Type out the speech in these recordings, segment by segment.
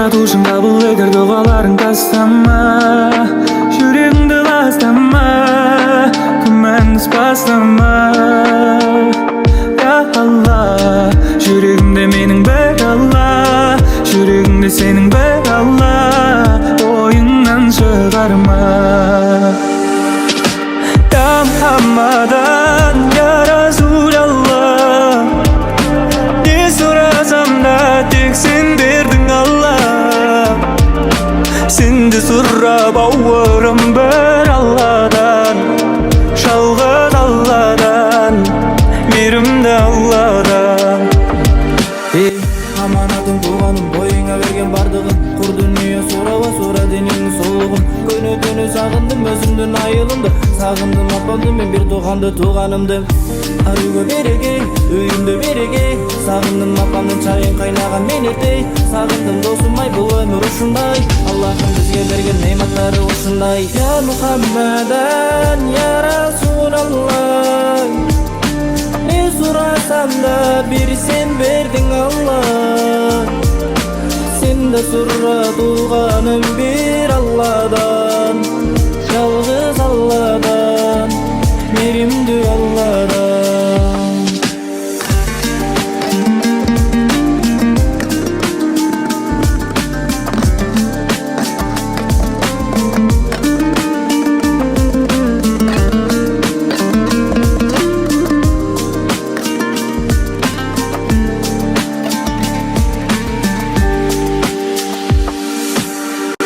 Yaratушың қабыл етер дұғаларың тастама, жүрегіңді ластама, күмәнсіз бастама. Я Алла, жүрегімде менің бір Алла, жүрегімде сенің бір Алла, ойыңнан шығарма. Я Мухаммадан, я Расулалла, не сұрасам да тек сен бердің Алла. Сенді сұрап ауырым бір Алладан, жалғыз Алладан, мейірімді Алладан. Аманатың туғаным, бойыңа берген бардығын, құр дүние сұрауа сұра денеңнің сұлығын. Көне сағындым, өзімден айылымды, сағындым апамды, мен бір туғанды туғанымды. Арыға береге, үйімді береге, сағындым апамның чайын қайнаған мен ертей. Сағындым досым-ай, бұл өмір ұшындай, Аллахым бізге берген нейматтары осындай. Я Мухаммадан, я Расулалла, не сұрасам да бір сен бердің Алла. Сенді сұра туғаным бір Алладан, жалғыз Алладан, мейірімді Алладан.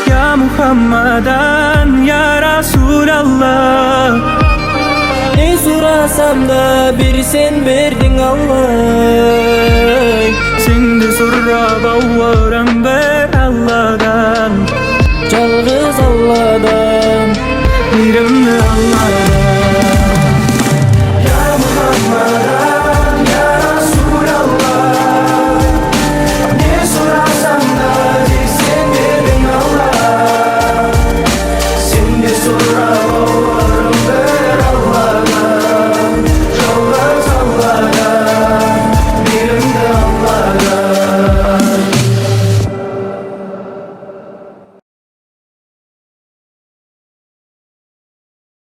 Ya Muhammadan, ya Rasulallah, ne sorasam da bir sen verdin Allah. Seni sorab avvaram bir Allah.